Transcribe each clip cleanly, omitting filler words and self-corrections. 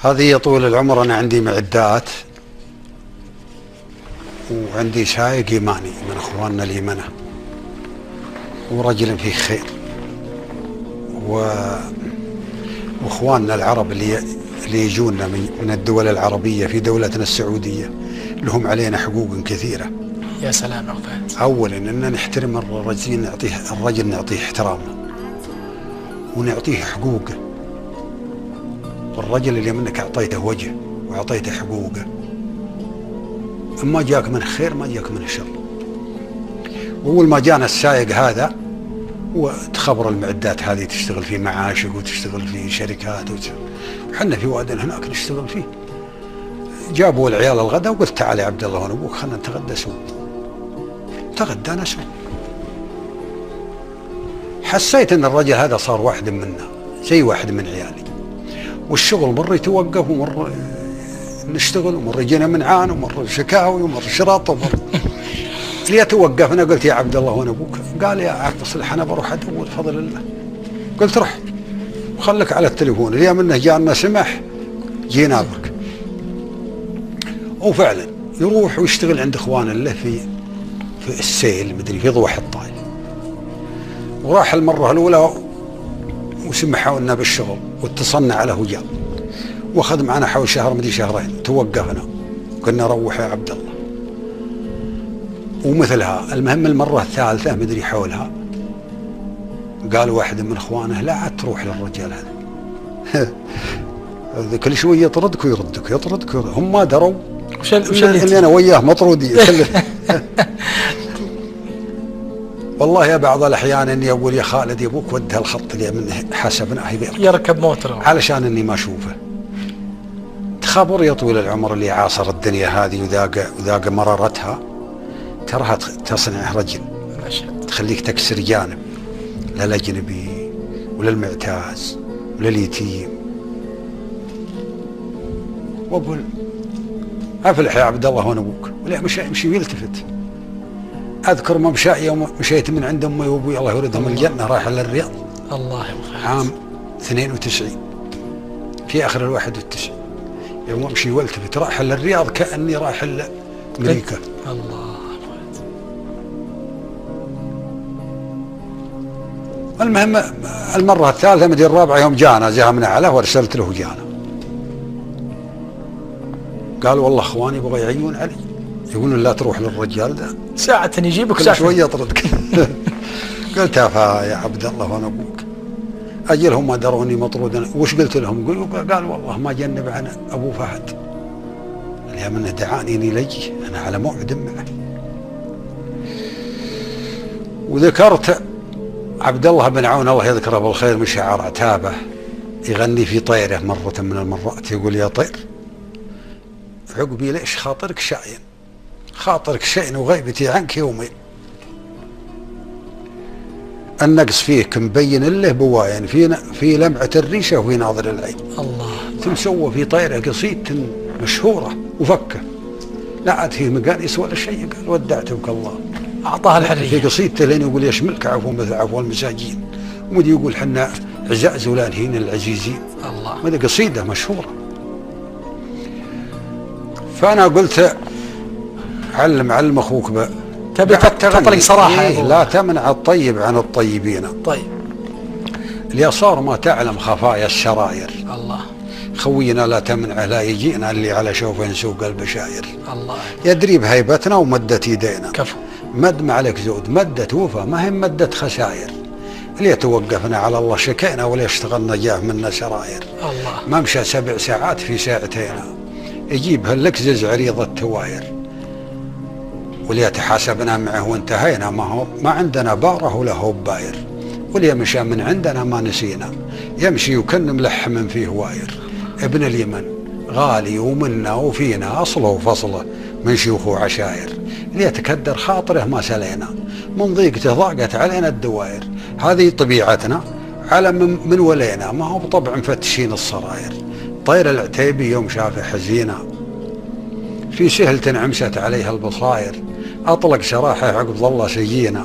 هذه يا طول العمر أنا عندي معدات وعندي سايق يماني من أخواننا اليمنة ورجل فيه خير، وأخواننا العرب اللي يجونا من الدول العربية في دولتنا السعودية لهم علينا حقوق كثيرة. يا سلام يا فهد. أولا إن نحترم الرجل نعطيه احترامه ونعطيه حقوقه، والرجل اللي منك أعطيته وجه وأعطيته حقوقه، ما جاك من خير ما جاك من شر. وأول ما جانا السائق هذا وتخبر المعدات هذه تشتغل في معاشق وتشتغل في شركات وحنا في واد هناك نشتغل فيه، جابوا العيال الغداء وقلت تعال يا عبد الله وانا ابوك خلنا نتغدى سوا. تغدانا سوا، حسيت ان الرجل هذا صار واحد منا زي واحد من عيالي، والشغل مر يتوقف ومر نشتغل ومر يجينا منعان ومر شكاوي ومر شراط ومر ليه توقف. انا قلت يا عبد الله وانا ابوك، قال يا عبد الصلح انا بروح ادور بفضل الله. قلت روح وخلك على التليفون، اليوم انه جانا سمح جينا بك. وفعلا يروح ويشتغل عند اخوان له في السيل مدري في ضوح الطايل، وراح المره الاولى وسمحوا لنا بالشغل واتصلنا عليه وجاء واخذ معنا حول شهر مدري شهرين، توقفنا قلنا روح يا عبد الله. ومثلها المهم المره الثالثه مدري حولها قال واحد من اخوانه لا عاد تروح للرجال هذا كل شويه يطردك ويردك يطردك ويردك. هم ما دروا وش اللي انا وياه مطرودين والله يا بعض الاحيان اني اقول يا خالد يا ابوك ودها الخط اللي من حسبناه يركب موتره علشان اني ما اشوفه. تخبر يا طويل العمر اللي عاصر الدنيا هذه وذاق مرارتها، تراها تصنع رجل تخليك تكسر جانب للاجنبي وللمعتاز ولليتيم. واقول افلح يا عبد الله وانا ابوك، ولا مشي ويلتفت. اذكر يوم مشيت من عند امي وابوي الله يوردهم الجنه رايح للرياض الله يوفقك عام 92 في اخر 91 يوم امشي والتفت رايح للرياض كاني رايح لامريكا. الله. المهم المره الثالثه مدري الرابعه يوم جانا زهمنا عليه وارسلت له جانا، قال والله اخواني يبغوا يعيون علي يقولون لا تروح للرجال ده ساعة يجيبك كل شويه يطردك قلت يا عبد الله وانا ابوك اجلهم ما دروني مطرود. وش قلت لهم؟ قال والله ما جنب عن ابو فهد اليوم انه دعاني اني لجي انا على موعد معه. وذكرت عبد الله بن عون الله يذكره بالخير من شعر عتابه يغني في طيره مره من المرات يقول يا طير عقبي ليش خاطرك شاين، خاطرك شيء وغيبتي عنك يومين، النقص فيك مبين له بواين في لمعة الريشة وفي ناظر العين. الله. ثم سوى في طيرة قصيدة مشهورة وفكه لا عاد فيه مقانيس ولا شيء، قال ودعتك الله أعطاها الحرية في قصيدته لين يقول يشملك عفو مثل عفو المساجين، ومدي يقول حنا عزاز ولا نهين العزيزين. الله. هذه قصيدة مشهورة. فأنا قلت علم أخوك تبي تطلق صراحة إيه لا تمنع الطيب عن الطيبين. طيب اليسار ما تعلم خفايا السراير. الله. خوينا لا تمنعه لا يجينا اللي على شوف ينسوق البشاير. الله. يدري بهيبتنا ومدت يدينا كفو. مد ما عليك زود مدت وفا ما هي مدت خساير. اللي توقفنا على الله شكينا ولا اشتغلنا جاه منا سراير. الله. ما مشى 7 ساعات في ساعتين يجيب هاللكزز عريض التواير. ولي تحاسبنا معه وانتهينا ما عندنا باره ولا هو باير. ولي مشى من عندنا ما نسينا يمشي وكن ملحم فيه واير. ابن اليمن غالي ومنا وفينا اصله وفصله من شيوخ وعشاير. اللي يتكدر خاطره ما سلينا من ضيقته ضاقت علينا الدواير. هذه طبيعتنا على من ولينا ما هو بطبع مفتشين الصراير. طير العتيبي يوم شافه حزينه في سهل تنعمست عليها البصاير. أطلق سراحه عقب ظل سجينا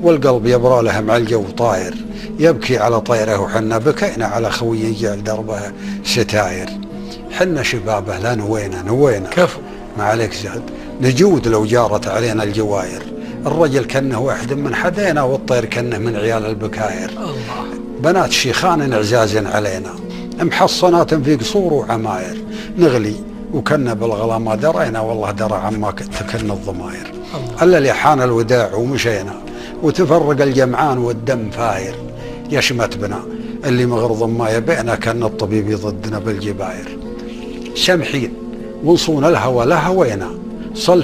والقلب يبرى له مع الجو طاير. يبكي على طيره وحنا بكينا على خوي جعل دربه ستاير. حنا شبابه لا نوينا كفو. ما عليك زهد، نجود لو جارت علينا الجواير. الرجل كنه واحد من حدينا، والطير كنه من عيال البكاير. الله. بنات شيخان عزاز علينا، محصنات في قصور وعماير. نغلي وكنا بالغلا ما درينا، والله درى عما تكن الضماير. الا اللي حان الوداع ومشينا، وتفرق الجمعان والدم فاير. يشمت بنا اللي مغرض ما يبينا، كان الطبيب ضدنا بالجباير. سمحين ونصون الهوى لهوينا، صل